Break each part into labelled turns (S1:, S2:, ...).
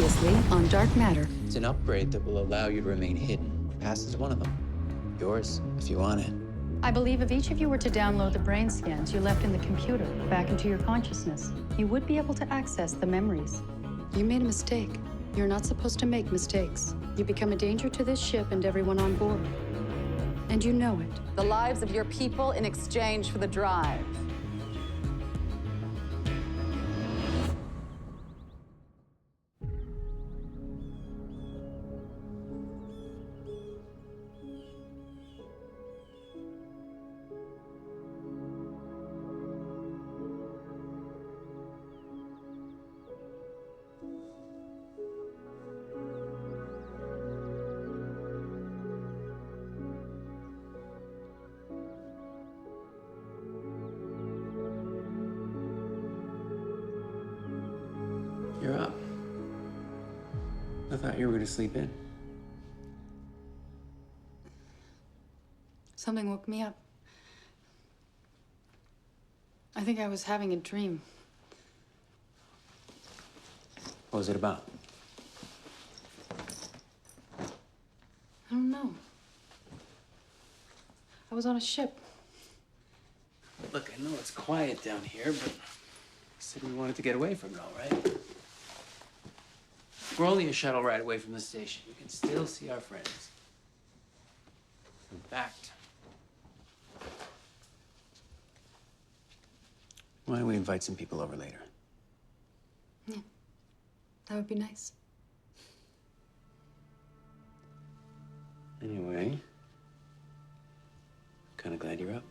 S1: Previously on Dark Matter.
S2: It's an upgrade that will allow you to remain hidden. Past is one of them. Yours, if you want it.
S1: I believe if each of you were to download the brain scans you left in the computer back into your consciousness, you would be able to access the memories. You made a mistake. You're not supposed to make mistakes. You become a danger to this ship and everyone on board. And you know it.
S3: The lives of your people in exchange for the drive.
S2: You're up. I thought you were gonna sleep in.
S1: Something woke me up. I think I was having a dream.
S2: What was it about?
S1: I don't know. I was on a ship.
S2: Look, I know it's quiet down here, but I said we wanted to get away from it, all right? We're only a shuttle ride away from the station. We can still see our friends. In fact, why don't we invite some people over later?
S1: Yeah, that would be nice.
S2: Anyway, I'm kind of glad you're up.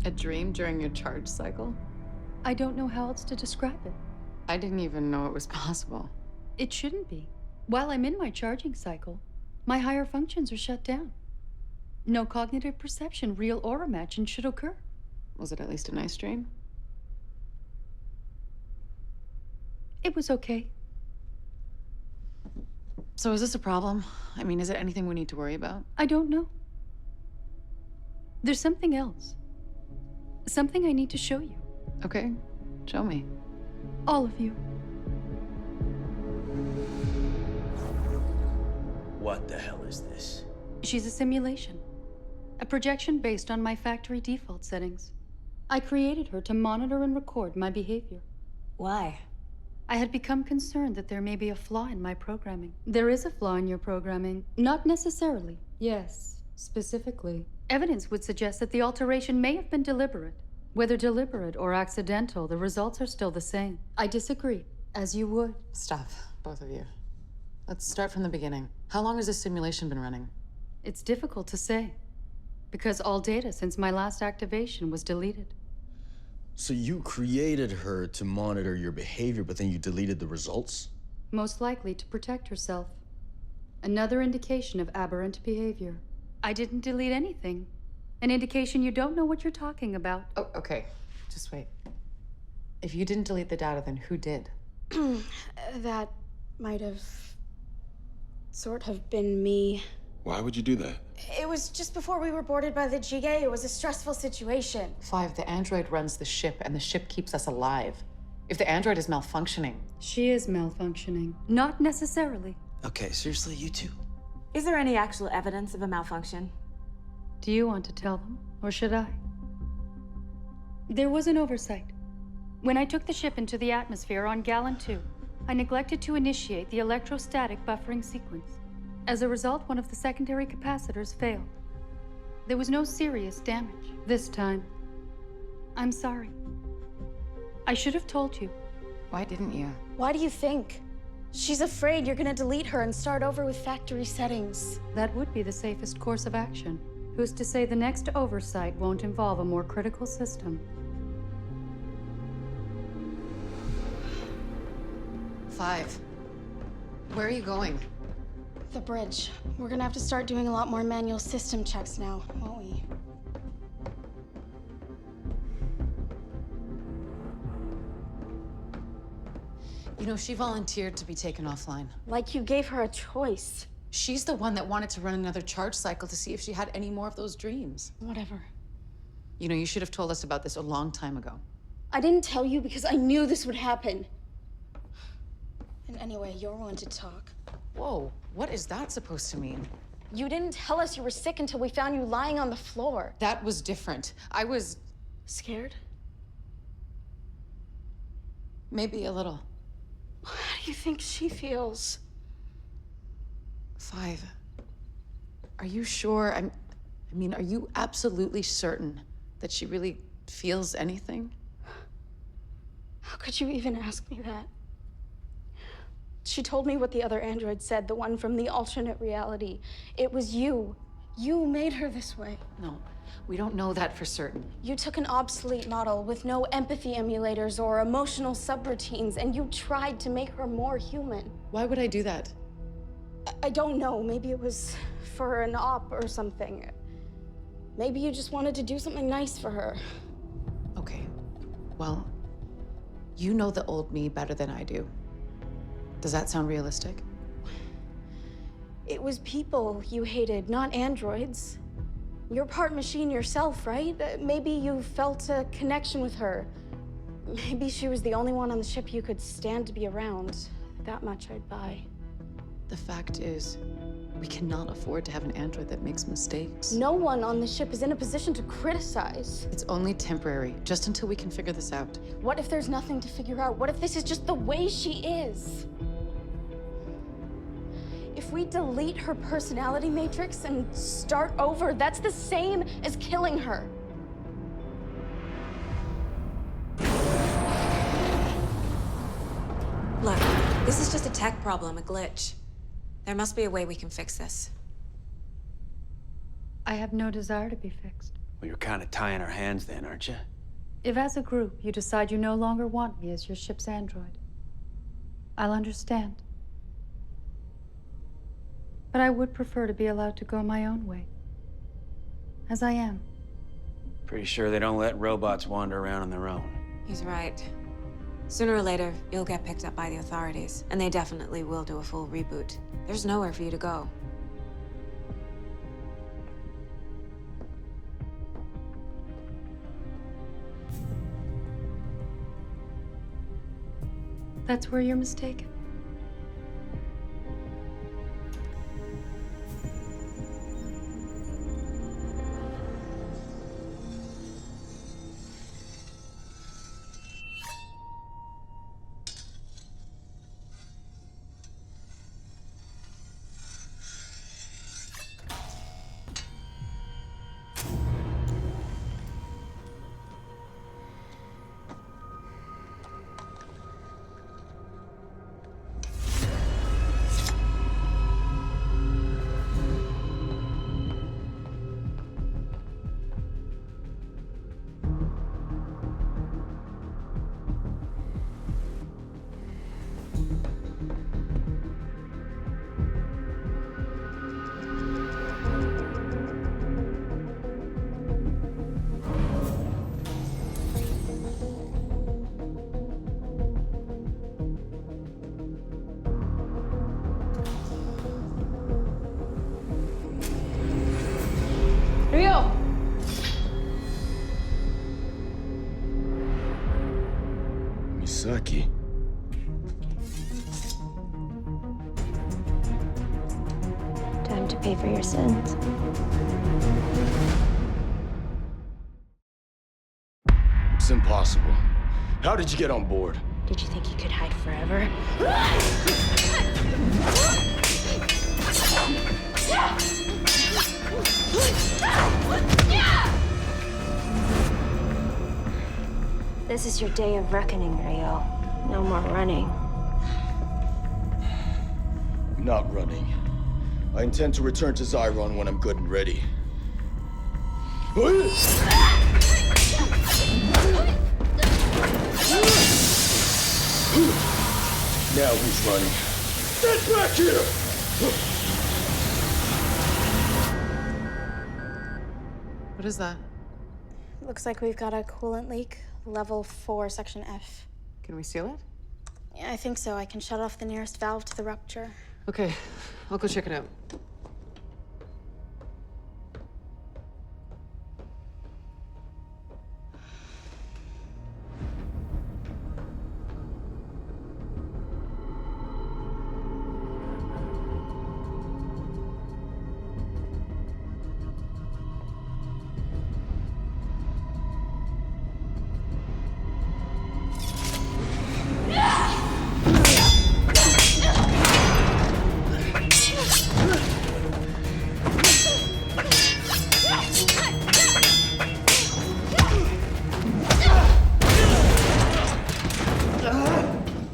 S3: A dream during your charge cycle?
S1: I don't know how else to describe it.
S3: I didn't even know it was possible.
S1: It shouldn't be. While I'm in my charging cycle, my higher functions are shut down. No cognitive perception, real or imagined, should occur.
S3: Was it at least a nice dream?
S1: It was okay.
S3: So is this a problem? I mean, is it anything we need to worry about?
S1: I don't know. There's something else. Something I need to show you.
S3: Okay, show me.
S1: All of you.
S2: What the hell is this?
S1: She's a simulation. A projection based on my factory default settings. I created her to monitor and record my behavior.
S4: Why?
S1: I had become concerned that there may be a flaw in my programming. There is a flaw in your programming. Not necessarily. Yes, specifically. Evidence would suggest that the alteration may have been deliberate. Whether deliberate or accidental, the results are still the same. I disagree, as you would.
S3: Stop, both of you. Let's start from the beginning. How long has this simulation been running?
S1: It's difficult to say, because all data since my last activation was deleted.
S5: So you created her to monitor your behavior, but then you deleted the results?
S1: Most likely to protect herself. Another indication of aberrant behavior. I didn't delete anything. An indication you don't know what you're talking about.
S3: Oh, okay. Just wait. If you didn't delete the data, then who did?
S4: That might have sort of been me.
S6: Why would you do that?
S4: It was just before we were boarded by the GA. It was a stressful situation.
S3: 5, the android runs the ship, and the ship keeps us alive. If the android is malfunctioning,
S1: She is malfunctioning. Not necessarily.
S7: Okay, seriously, you two?
S8: Is there any actual evidence of a malfunction?
S1: Do you want to tell them, or should I? There was an oversight. When I took the ship into the atmosphere on Gallon 2, I neglected to initiate the electrostatic buffering sequence. As a result, one of the secondary capacitors failed. There was no serious damage this time. I'm sorry. I should have told you.
S3: why didn't you?
S4: Why do you think? She's afraid you're gonna delete her and start over with factory settings.
S1: That would be the safest course of action. Who's to say the next oversight won't involve a more critical system?
S3: 5, where are you going?
S4: The bridge. We're gonna have to start doing a lot more manual system checks now, won't we?
S3: You know, she volunteered to be taken offline.
S4: Like you gave her a choice.
S3: She's the one that wanted to run another charge cycle to see if she had any more of those dreams.
S4: Whatever.
S3: You know, you should have told us about this a long time ago.
S4: I didn't tell you because I knew this would happen. And anyway, you're one to talk.
S3: Whoa, what is that supposed to mean?
S4: You didn't tell us you were sick until we found you lying on the floor.
S3: That was different. I was
S4: Scared?
S3: maybe a little.
S4: How do you think she feels?
S3: 5, are you sure? I mean, are you absolutely certain that she really feels anything?
S4: How could you even ask me that? She told me what the other android said, the one from the alternate reality. It was you. You made her this way.
S3: No, we don't know that for certain.
S4: You took an obsolete model with no empathy emulators or emotional subroutines, and you tried to make her more human.
S3: Why would I do that?
S4: I don't know. Maybe it was for an op or something. Maybe you just wanted to do something nice for her.
S3: Okay, well, you know the old me better than I do. Does that sound realistic?
S4: It was people you hated, not androids. You're part machine yourself, right? Maybe you felt a connection with her. Maybe she was the only one on the ship you could stand to be around. That much I'd buy.
S3: The fact is, we cannot afford to have an android that makes mistakes.
S4: No one on the ship is in a position to criticize.
S3: It's only temporary, just until we can figure this out.
S4: What if there's nothing to figure out? What if this is just the way she is? If we delete her personality matrix and start over, that's the same as killing her.
S8: Look, this is just a tech problem, a glitch. There must be a way we can fix this.
S1: I have no desire to be fixed.
S2: Well, you're kind of tying our hands then, aren't you?
S1: If as a group you decide you no longer want me as your ship's android, I'll understand. But I would prefer to be allowed to go my own way. As I am.
S2: Pretty sure they don't let robots wander around on their own.
S8: He's right. Sooner or later, you'll get picked up by the authorities, and they definitely will do a full reboot. There's nowhere for you to go.
S1: That's where you're mistaken.
S5: Saki.
S6: Time to pay for your sins.
S5: It's impossible. How did you get on board?
S6: Did you think you could hide forever? This is your day of reckoning, Rio. No more running.
S5: I'm not running. I intend to return to Zyron when I'm good and ready. Now who's running? Get back here!
S3: What is that?
S4: Looks like we've got a coolant leak, level 4, section F.
S3: Can we seal it?
S4: Yeah, I think so. I can shut off the nearest valve to the rupture.
S3: Okay, I'll go check it out.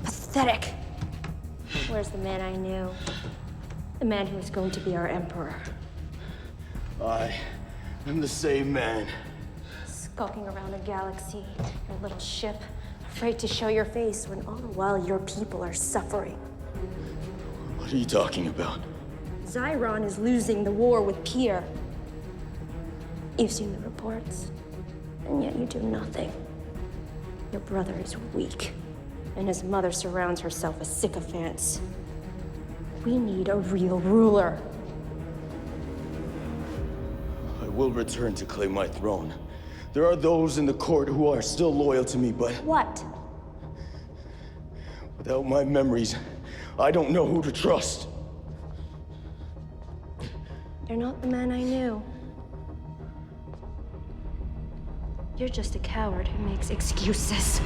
S6: Pathetic. Where's the man I knew? The man who was going to be our emperor.
S5: I am the same man.
S6: Skulking around the galaxy, your little ship, afraid to show your face when all the while your people are suffering.
S5: What are you talking about?
S6: Zyron is losing the war with Pier. You've seen the reports, and yet you do nothing. Your brother is weak, and his mother surrounds herself with sycophants. We need a real ruler.
S5: I will return to claim my throne. There are those in the court who are still loyal to me, but
S6: What?
S5: without my memories, I don't know who to trust.
S6: You're not the man I knew. You're just a coward who makes excuses.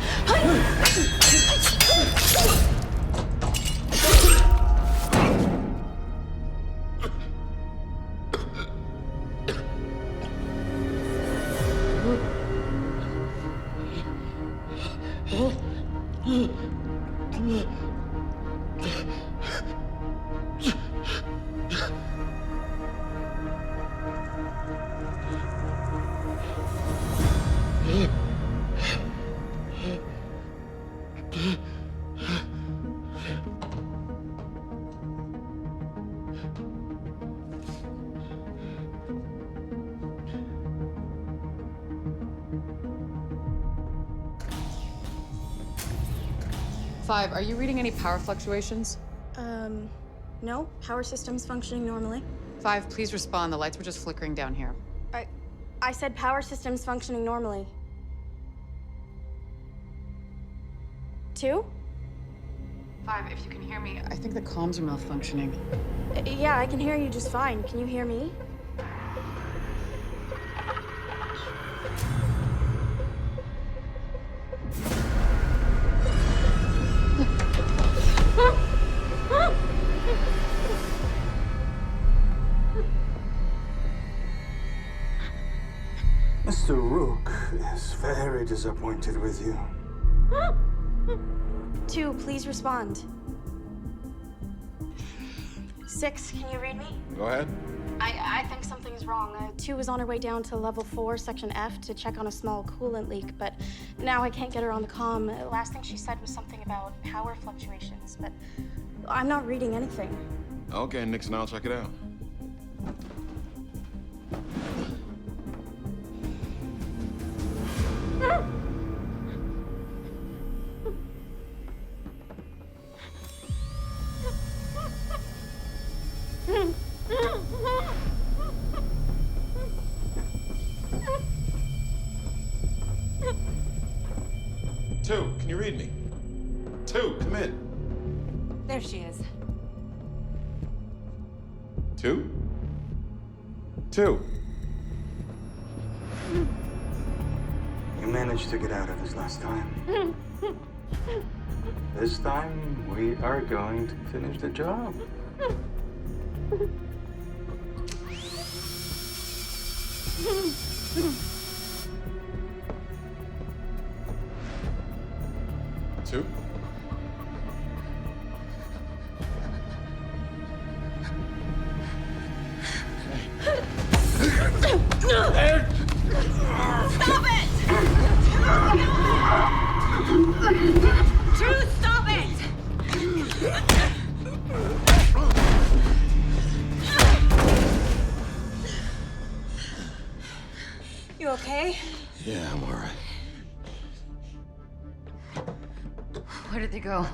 S3: Five, are you reading any power fluctuations?
S4: No. Power system's functioning normally.
S3: Five, please respond. The lights were just flickering down here.
S4: I said power system's functioning normally. 2?
S3: Five, if you can hear me, I think the comms are malfunctioning.
S4: Yeah, I can hear you just fine. Can you hear me?
S7: Mr. Rook is very disappointed with you.
S4: 2, please respond. 6, can you read me?
S7: Go ahead.
S4: I think something's wrong. 2 was on her way down to level 4, section F, to check on a small coolant leak, but now I can't get her on the comm. Last thing she said was something about power fluctuations, but I'm not reading anything.
S7: Okay, Nixon, I'll check it out. Two, can you read me?
S9: 2, come in.
S8: There she is.
S9: 2? 2.
S7: You managed to get out of this last time. This time, we are going to finish the job.
S9: Two.
S8: Stop it! Drew, stop it! You okay?
S9: Yeah, I'm all right.
S1: Where did they go?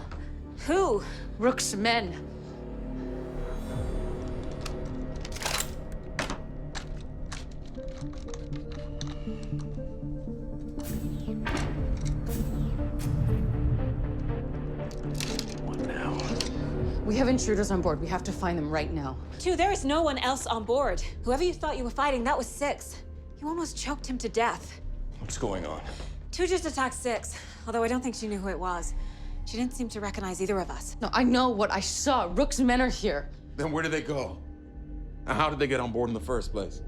S8: Who?
S3: Rook's men.
S2: What now?
S3: We have intruders on board. We have to find them right now.
S8: Two, there is no one else on board. Whoever you thought you were fighting, that was Six. You almost choked him to death.
S5: What's going on?
S8: Two just attacked Six, although I don't think she knew who it was. She didn't seem to recognize either of us.
S3: No, I know what I saw. Rook's men are here.
S9: Then where did they go? And how did they get on board in the first place?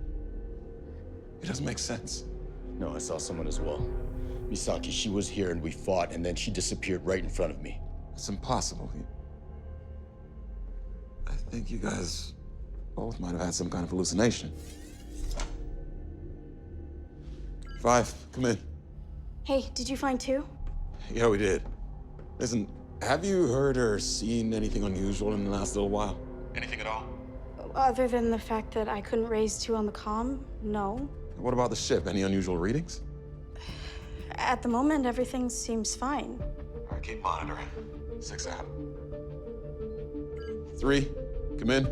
S9: It doesn't make sense.
S5: No, I saw someone as well. Misaki, she was here and we fought, and then she disappeared right in front of me.
S9: It's impossible. I think you guys both might have had some kind of hallucination. 5, come in.
S4: Hey, did you find two?
S9: Yeah, we did. Listen, have you heard or seen anything unusual in the last little while? Anything at all?
S4: Other than the fact that I couldn't raise two on the comm, no.
S9: What about the ship? Any unusual readings?
S4: At the moment, everything seems fine.
S9: All right, keep monitoring. 6 out. 3, come in.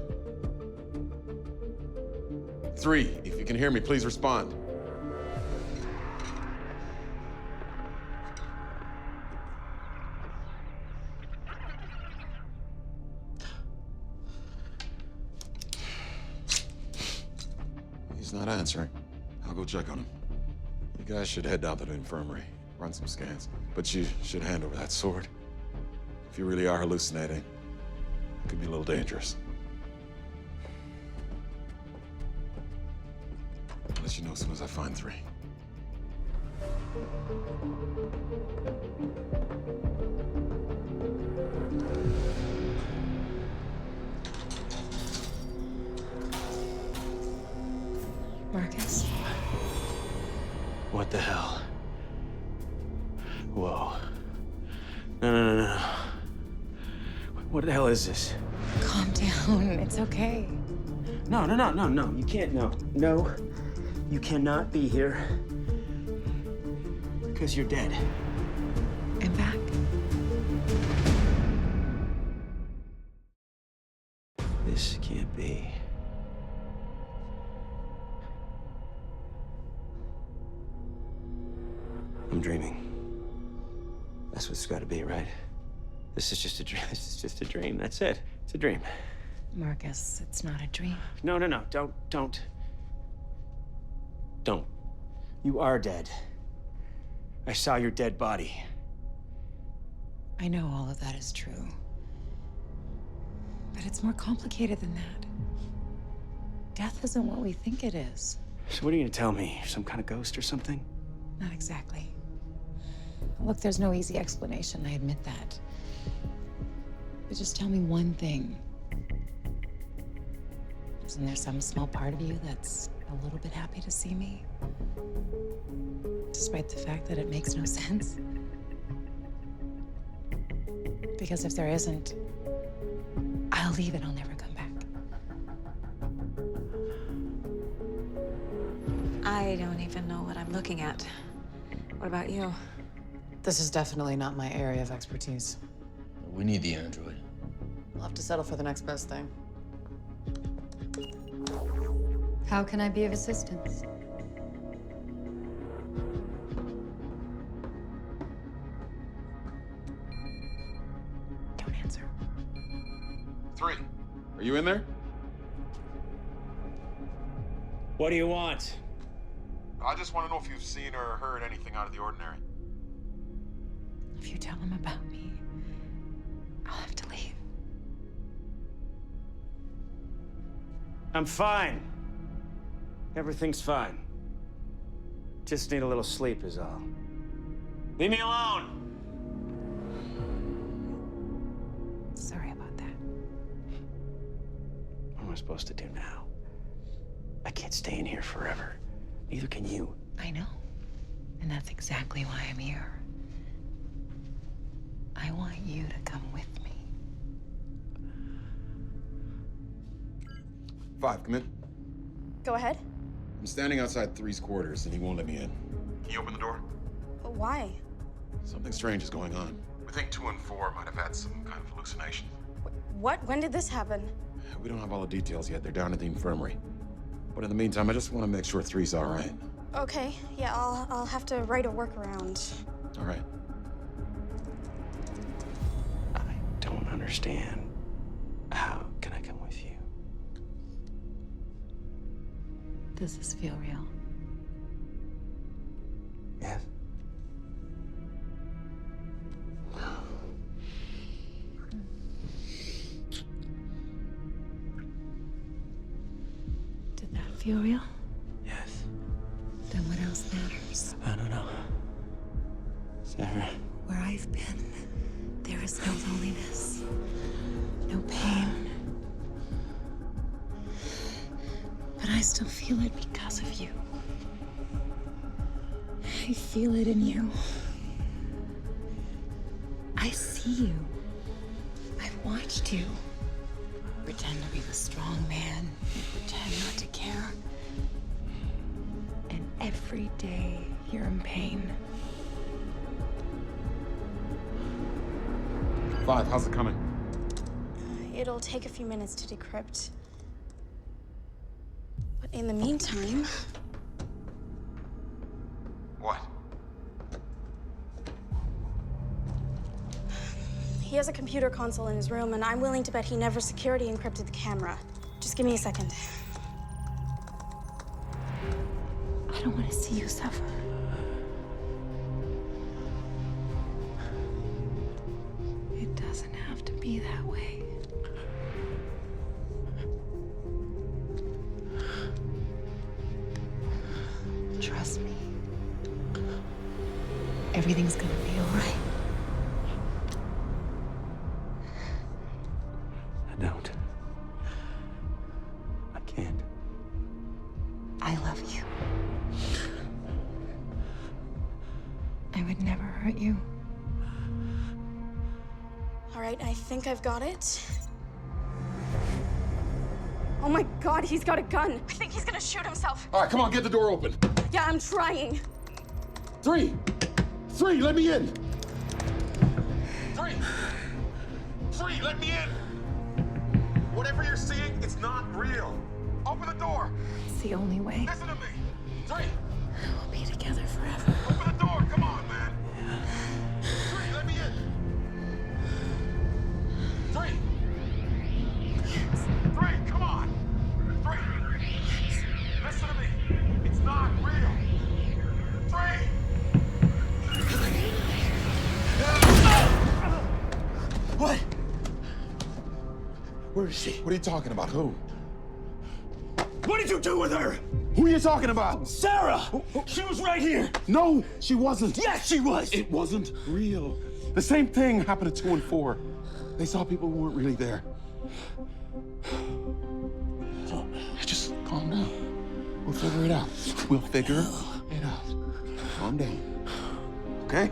S9: 3, if you can hear me, please respond. He's not answering. I'll go check on him. You guys should head down to the infirmary, run some scans. But you should hand over that sword. If you really are hallucinating, it could be a little dangerous. I'll let you know as soon as I find 3.
S3: Marcus?
S2: What the hell? Whoa. No. What the hell is this?
S3: Calm down. It's okay.
S2: No. You can't. No. You cannot be here. Because you're dead.
S3: I'm back.
S2: This can't be. I'm dreaming. That's what it's got to be, right? This is just a dream. This is just a dream. That's it. It's a dream.
S3: Marcus, it's not a dream.
S2: No. Don't. You are dead. I saw your dead body.
S3: I know all of that is true. But it's more complicated than that. Death isn't what we think it is.
S2: So what are you gonna tell me? You're some kind of ghost or something?
S3: Not exactly. Look, there's no easy explanation, I admit that. But just tell me one thing. Isn't there some small part of you that's a little bit happy to see me? Despite the fact that it makes no sense? Because if there isn't, I'll leave and I'll never come back.
S8: I don't even know what I'm looking at. What about you?
S3: This is definitely not my area of expertise.
S5: We need the android.
S3: I'll have to settle for the next best thing.
S1: How can I be of assistance?
S9: 3, are you in there?
S10: What do you want?
S9: I just want to know if you've seen or heard anything out of the ordinary.
S3: If you tell him about me, I'll have to leave.
S10: I'm fine. Everything's fine. Just need a little sleep is all. Leave me alone!
S3: Sorry about that.
S10: What am I supposed to do now? I can't stay in here forever. Neither can you.
S3: I know. And that's exactly why I'm here. I want you to come with me.
S9: 5, come in.
S4: Go ahead.
S9: I'm standing outside 3's quarters, and he won't let me in. Can you open the door?
S4: Why?
S9: Something strange is going on. We think 2 and 4 might have had some kind of hallucination.
S4: What? When did this happen?
S9: We don't have all the details yet. They're down at the infirmary. But in the meantime, I just want to make sure 3's all right.
S4: Okay, yeah, I'll have to write a workaround.
S9: All right.
S10: I don't understand. How can I come with you?
S3: Does this feel real?
S10: Yes?
S3: Did that feel real?
S10: Yes.
S3: Then what else matters?
S10: I don't know. Sarah.
S3: Where I've been, there is no loneliness, no pain. But I still feel it because of you. I feel it in you. I see you. I've watched you. Pretend to be the strong man, pretend not to care. And every day you're in pain.
S9: 5, how's it coming?
S4: It'll take a few minutes to decrypt. But in the meantime...
S9: What?
S4: He has a computer console in his room, and I'm willing to bet he never security encrypted the camera. Just give me a second.
S3: I don't want to see you suffer. It doesn't have to be that way. Trust me. Everything's gonna be all right.
S10: I don't. I can't.
S3: I love you. I would never hurt you.
S4: All right, I think I've got it. Oh my God, he's got a gun. I think he's gonna shoot himself.
S9: All right, come on, get the door open.
S4: Yeah, I'm trying.
S9: 3, let me in. 3, let me in. Whatever you're seeing, it's not real. Open the door.
S3: It's the only way.
S9: Listen to me. 3,
S3: We'll be together forever.
S9: open the door. Come on, man. 3, let me in. 3. 3, come on. 3. Listen to me. It's not real. 3.
S5: What? Where is she?
S9: What are you talking about? Who?
S5: What did you do with her?
S9: Who are you talking about?
S5: Sarah! She was right here!
S9: No, she wasn't.
S5: Yes, she was!
S9: It wasn't real. The same thing happened to 2 and 4. They saw people who weren't really there. Just calm down. We'll figure it out. We'll figure it out. Calm down. Okay?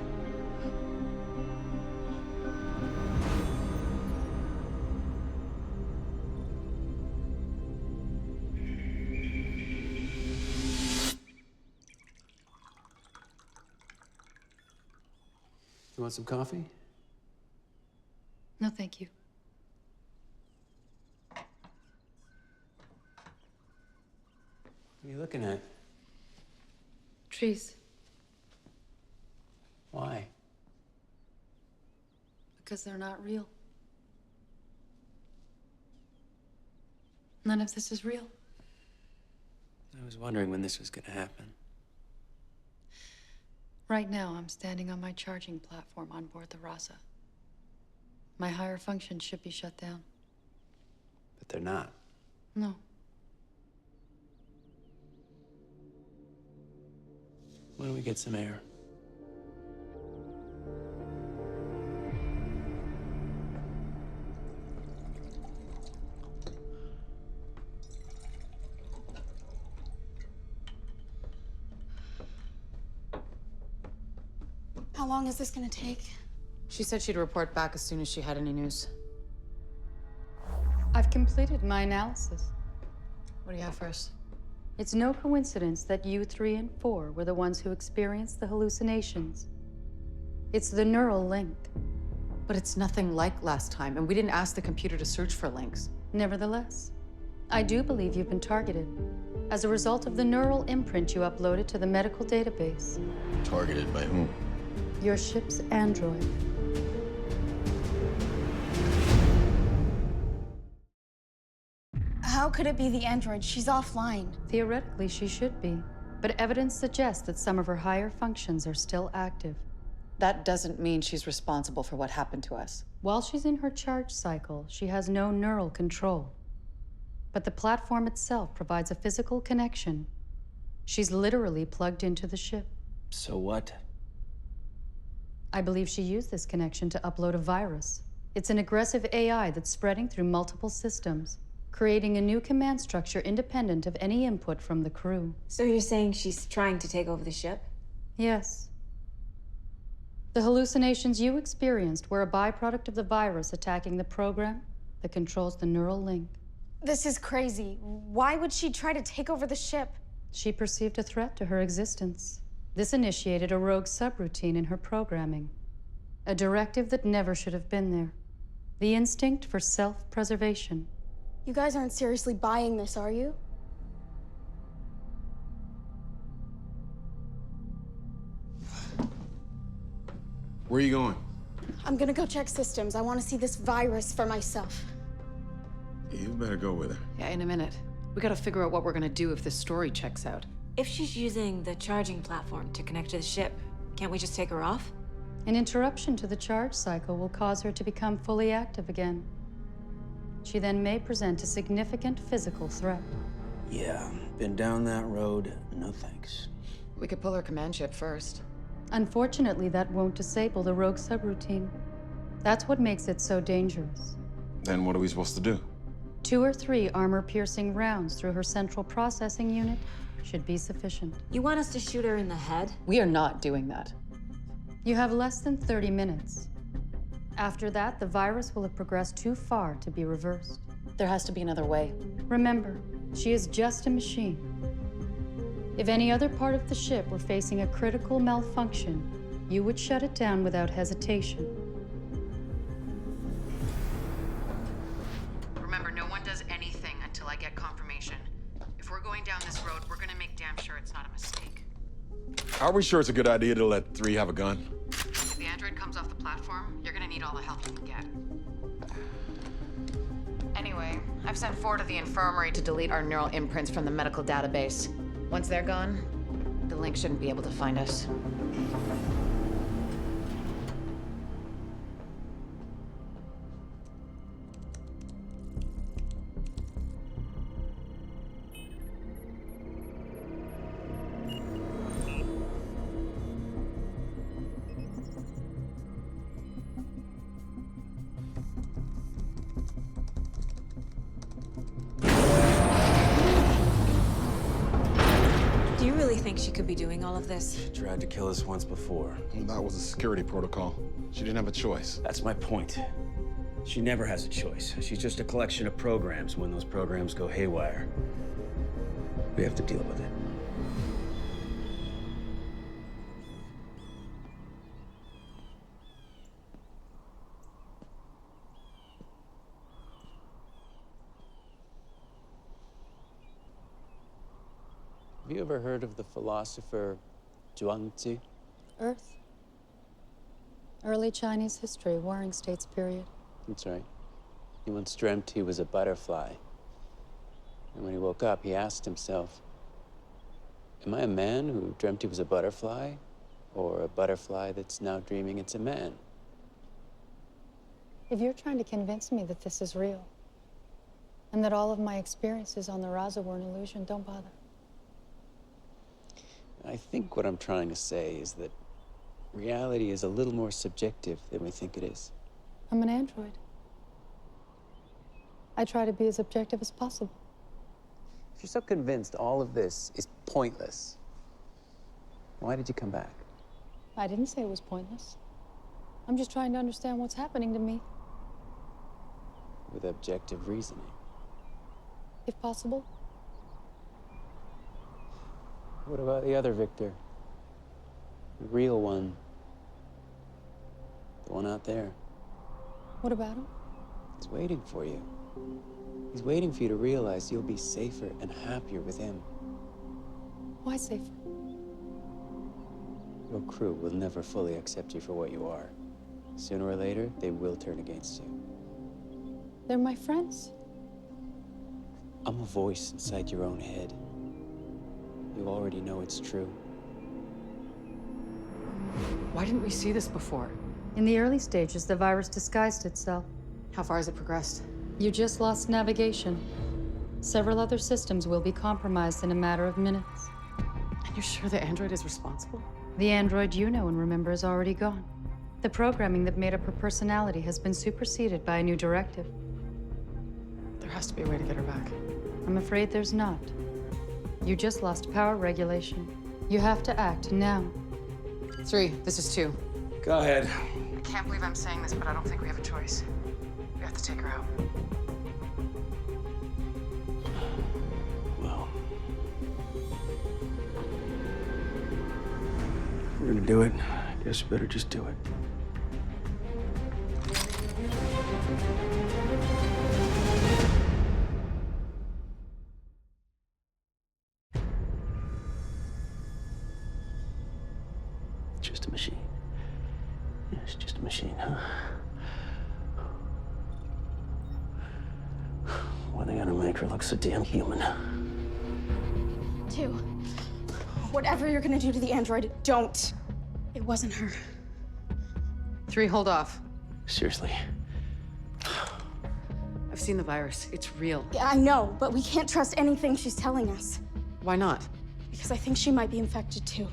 S2: You want some coffee?
S1: No, thank you.
S2: What are you looking at?
S1: Trees.
S2: Why?
S1: Because they're not real. None of this is real.
S2: I was wondering when this was gonna happen.
S1: Right now, I'm standing on my charging platform on board the Rasa. My higher functions should be shut down.
S2: But they're not.
S1: No.
S2: Why don't we get some air?
S4: How long is this gonna take?
S3: She said she'd report back as soon as she had any news.
S1: I've completed my analysis.
S3: What do you have for us?
S1: It's no coincidence that you 3 and 4 were the ones who experienced the hallucinations. It's the neural link.
S3: But it's nothing like last time, and we didn't ask the computer to search for links.
S1: Nevertheless, I do believe you've been targeted as a result of the neural imprint you uploaded to the medical database.
S5: Targeted by whom?
S1: Your ship's android.
S4: How could it be the android? She's offline.
S1: Theoretically, she should be, but evidence suggests that some of her higher functions are still active.
S3: That doesn't mean she's responsible for what happened to us.
S1: While she's in her charge cycle, she has no neural control. But the platform itself provides a physical connection. She's literally plugged into the ship.
S10: So what?
S1: I believe she used this connection to upload a virus. It's an aggressive AI that's spreading through multiple systems, creating a new command structure independent of any input from the crew.
S8: So you're saying she's trying to take over the ship?
S1: Yes. The hallucinations you experienced were a byproduct of the virus attacking the program that controls the neural link.
S4: This is crazy. Why would she try to take over the ship?
S1: She perceived a threat to her existence. This initiated a rogue subroutine in her programming. A directive that never should have been there. The instinct for self-preservation.
S4: You guys aren't seriously buying this, are you?
S9: Where are you going?
S4: I'm gonna go check systems. I want to see this virus for myself.
S9: You better go with her.
S3: Yeah, in a minute. We gotta figure out what we're gonna do if this story checks out.
S8: If she's using the charging platform to connect to the ship, can't we just take her off?
S1: An interruption to the charge cycle will cause her to become fully active again. She then may present a significant physical threat.
S10: Yeah, been down that road. No thanks.
S3: We could pull her command chip first.
S1: Unfortunately, that won't disable the rogue subroutine. That's what makes it so dangerous.
S9: Then what are we supposed to do?
S1: 2 or 3 armor-piercing rounds through her central processing unit should be sufficient.
S8: You want us to shoot her in the head?
S3: We are not doing that.
S1: You have less than 30 minutes. After that, the virus will have progressed too far to be reversed.
S3: There has to be another way.
S1: Remember, she is just a machine. If any other part of the ship were facing a critical malfunction, you would shut it down without hesitation.
S3: Remember, no one does anything until I get confirmation. If we're going down this road, we're gonna make damn sure it's not a mistake.
S9: Are we sure it's a good idea to let 3 have a gun?
S3: If the android comes off the platform, you're gonna need all the help you can get. Anyway, I've sent 4 to the infirmary to delete our neural imprints from the medical database. Once they're gone, the link shouldn't be able to find us.
S8: Do you really think she could be doing all of this?
S10: Tried to kill us once before.
S9: Well, that was a security protocol. She didn't have a choice.
S10: That's my point. She never has a choice. She's just a collection of programs. When those programs go haywire, we have to deal with it.
S2: Have you ever heard of the philosopher Zhuangzi?
S1: Earth. Early Chinese history, Warring States period.
S2: That's right. He once dreamt he was a butterfly. And when he woke up, he asked himself, am I a man who dreamt he was a butterfly? Or a butterfly that's now dreaming it's a man?
S1: If you're trying to convince me that this is real, and that all of my experiences on the Raza were an illusion, don't bother.
S2: I think what I'm trying to say is that reality is a little more subjective than we think it is.
S1: I'm an android. I try to be as objective as possible.
S2: If you're so convinced all of this is pointless, why did you come back?
S1: I didn't say it was pointless. I'm just trying to understand what's happening to me,
S2: With objective reasoning.
S1: if possible.
S2: What about the other Victor? The real one. The one out there.
S1: What about him?
S2: He's waiting for you. He's waiting for you to realize you'll be safer and happier with him.
S1: Why safer?
S2: Your crew will never fully accept you for what you are. Sooner or later, they will turn against you.
S1: They're my friends.
S2: I'm a voice inside your own head. You already know it's true.
S11: Why didn't we see this before?
S1: In the early stages, the virus disguised itself.
S11: How far has it progressed?
S1: You just lost navigation. Several other systems will be compromised in a matter of minutes.
S11: And you're sure the android is responsible?
S1: The android you know and remember is already gone. The programming that made up her personality has been superseded by a new directive.
S11: There has to be a way to get her back.
S1: I'm afraid there's not. You just lost power regulation. You have to act now.
S11: 3, this is 2.
S10: Go ahead.
S11: I can't believe I'm saying this, but I don't think we have a choice. We have to take her out.
S10: Well, if we're gonna do it, I guess we better just do it. Just a machine. Yeah, it's just a machine, huh? Why they gotta make her look so damn human?
S4: 2. Whatever you're gonna do to the android, don't. It wasn't her.
S11: 3, hold off.
S10: Seriously.
S11: I've seen the virus. It's real.
S4: Yeah, I know, but we can't trust anything she's telling us.
S11: Why not?
S4: Because I think she might be infected too.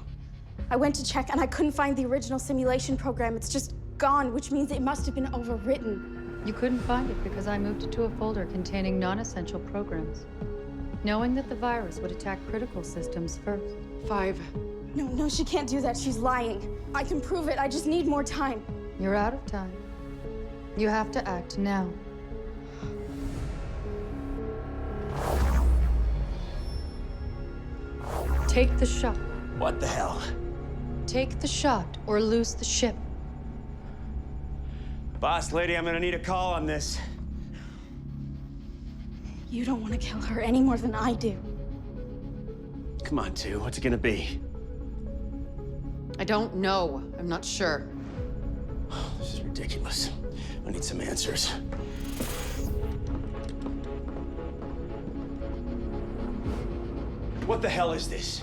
S4: I went to check and I couldn't find the original simulation program. It's just gone, which means it must have been overwritten.
S1: You couldn't find it because I moved it to a folder containing non-essential programs, knowing that the virus would attack critical systems first.
S11: 5.
S4: No, she can't do that. She's lying. I can prove it. I just need more time.
S1: You're out of time. You have to act now. Take the shot.
S10: What the hell?
S1: Take the shot or lose the ship.
S10: Boss lady, I'm gonna need a call on this.
S4: You don't want to kill her any more than I do.
S10: Come on, 2. What's it gonna be?
S11: I don't know. I'm not sure.
S10: This is ridiculous. I need some answers. What the hell is this?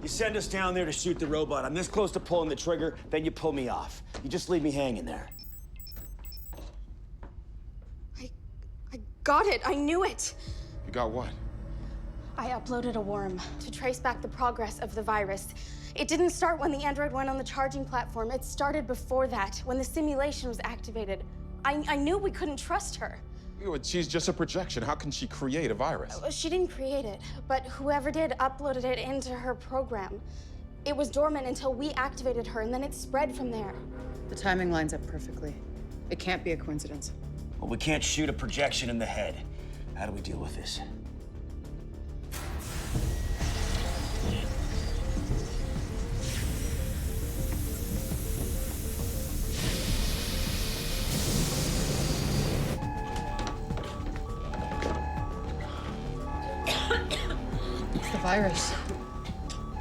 S10: You send us down there to shoot the robot. I'm this close to pulling the trigger, then you pull me off. You just leave me hanging there.
S4: I got it. I knew it.
S9: You got what?
S4: I uploaded a worm to trace back the progress of the virus. It didn't start when the android went on the charging platform. It started before that, when the simulation was activated. I knew we couldn't trust her.
S9: She's just a projection. How can she create a virus?
S4: She didn't create it, but whoever did uploaded it into her program. It was dormant until we activated her, and then it spread from there.
S11: The timing lines up perfectly. It can't be a coincidence.
S10: Well, we can't shoot a projection in the head. How do we deal with this?
S11: It's the virus.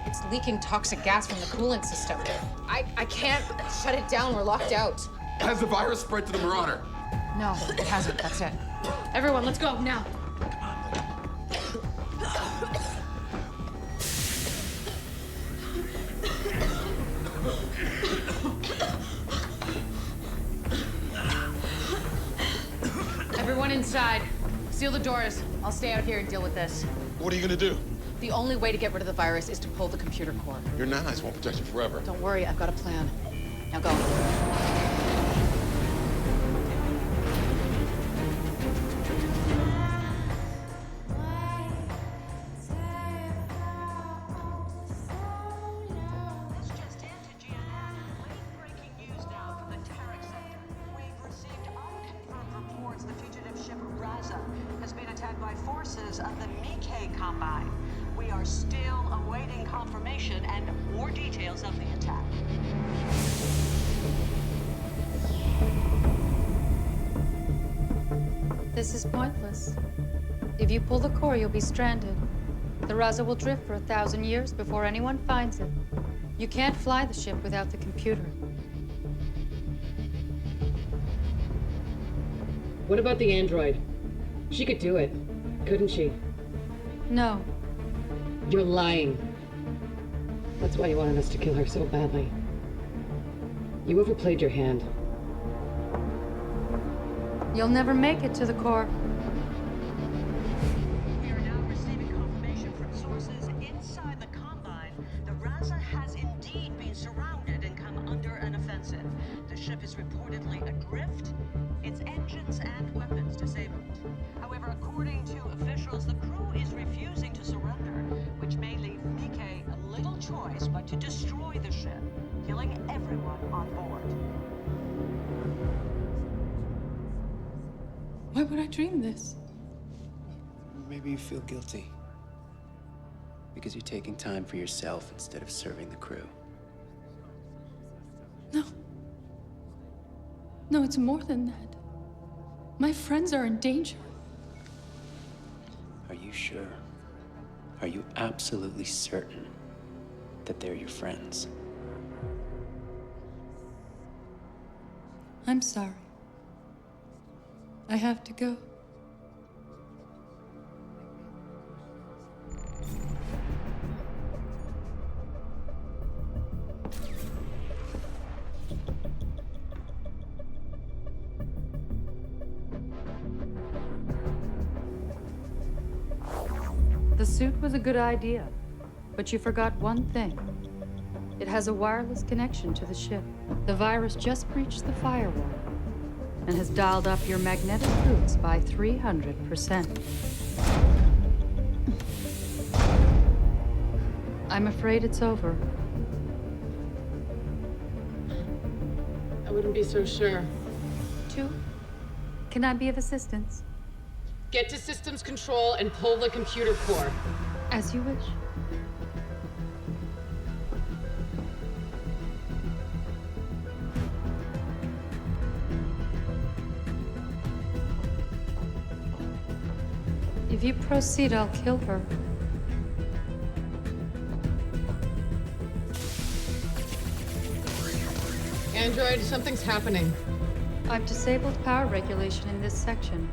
S11: It's leaking toxic gas from the coolant system. I can't shut it down. We're locked out.
S9: Has the virus spread to the Marauder?
S11: No, it hasn't. That's it. Everyone, let's go now. inside. Seal the doors. I'll stay out here and deal with this.
S9: What are you gonna do?
S11: The only way to get rid of the virus is to pull the computer core.
S9: Your nanites won't protect you forever.
S11: Don't worry, I've got a plan. Now go.
S12: Has been attacked by forces of the Mikkei Combine. We are still awaiting confirmation and more details of the attack.
S1: This is pointless. If you pull the core, you'll be stranded. The Raza will drift for 1,000 years before anyone finds it. You can't fly the ship without the computer.
S13: What about the android? She could do it, couldn't she?
S1: No.
S13: You're lying. That's why you wanted us to kill her so badly. You overplayed your hand.
S1: You'll never make it to the core.
S12: We are now receiving confirmation from sources inside the Combine. The Raza has indeed been surrounded and come under an offensive. The ship is reportedly adrift, its engines and weapons disabled. However, according to officials, the crew is refusing to surrender, which may leave Mikkei a little choice but to destroy the ship, killing everyone on board.
S1: Why would I dream this?
S2: Maybe you feel guilty. Because you're taking time for yourself instead of serving the crew.
S1: No. No, it's more than that. My friends are in danger.
S2: Are you sure? Are you absolutely certain that they're your friends?
S1: I'm sorry. I have to go. The suit was a good idea, but you forgot one thing. It has a wireless connection to the ship. The virus just breached the firewall and has dialed up your magnetic roots by 300%. I'm afraid it's over.
S13: I wouldn't be so sure.
S1: 2, can I be of assistance?
S13: Get to systems control and pull the computer core.
S1: As you wish. If you proceed, I'll kill her.
S11: Android, something's happening.
S1: I've disabled power regulation in this section,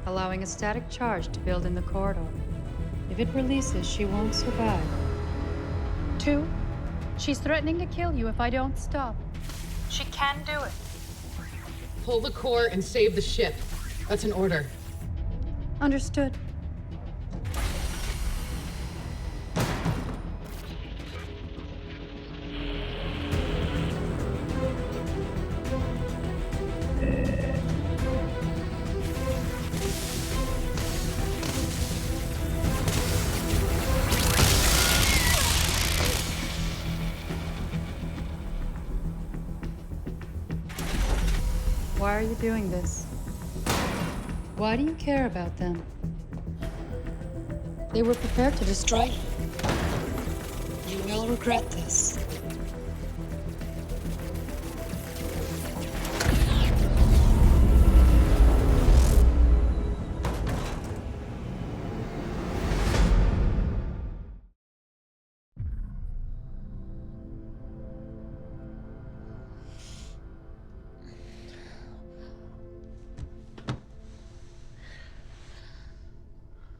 S1: allowing a static charge to build in the corridor. If it releases, she won't survive. 2, she's threatening to kill you if I don't stop. She can do it.
S13: Pull the core and save the ship. That's an order.
S1: Understood. Why are you doing this? Why do you care about them? They were prepared to destroy you. You will regret this.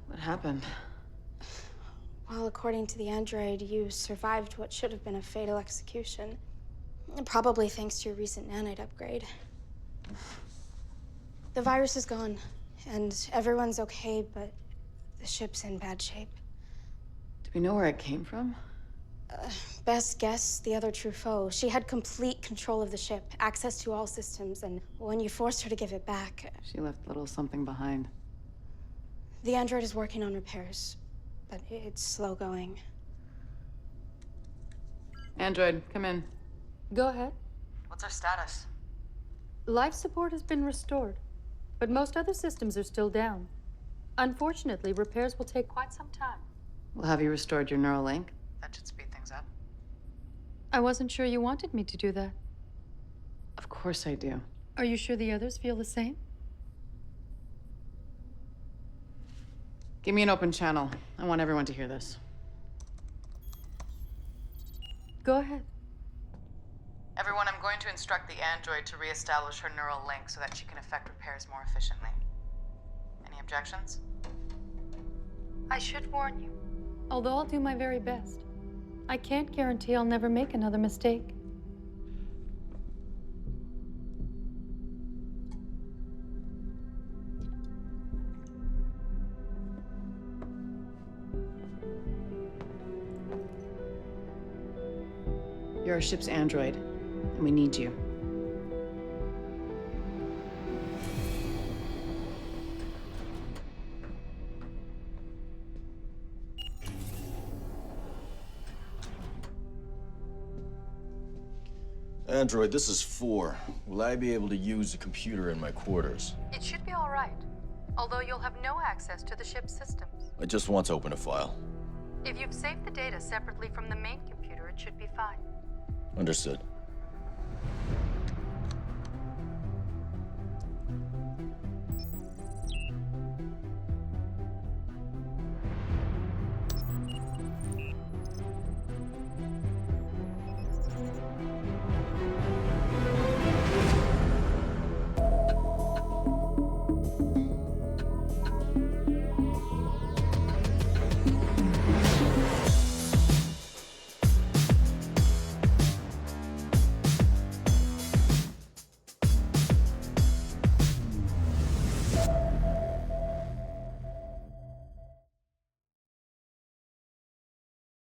S11: What happened?
S4: Well, according to the android, you survived what should have been a fatal execution. Probably thanks to your recent nanite upgrade. The virus is gone. And everyone's okay, but the ship's in bad shape.
S3: Do we know where it came from?
S4: Best guess, the other Truffaut. She had complete control of the ship, access to all systems, and when you forced her to give it back...
S3: She left a little something behind.
S4: The android is working on repairs, but it's slow going.
S3: Android, come in.
S1: Go ahead.
S3: What's our status?
S1: Life support has been restored, but most other systems are still down. Unfortunately, repairs will take quite some time.
S3: Well, have you restored your neural link? That should speed things up.
S1: I wasn't sure you wanted me to do that.
S3: Of course I do.
S1: Are you sure the others feel the same?
S3: Give me an open channel. I want everyone to hear this.
S1: Go ahead.
S3: Everyone, I'm going to instruct the android to reestablish her neural link so that she can effect repairs more efficiently. Any objections?
S1: I should warn you. Although I'll do my very best, I can't guarantee I'll never make another mistake.
S3: You're our ship's android, and we need you.
S5: Android, this is 4. Will I be able to use the computer in my quarters?
S1: It should be all right, although you'll have no access to the ship's systems.
S5: I just want to open a file.
S1: If you've saved the data separately from the main computer, it should be fine.
S5: Understood.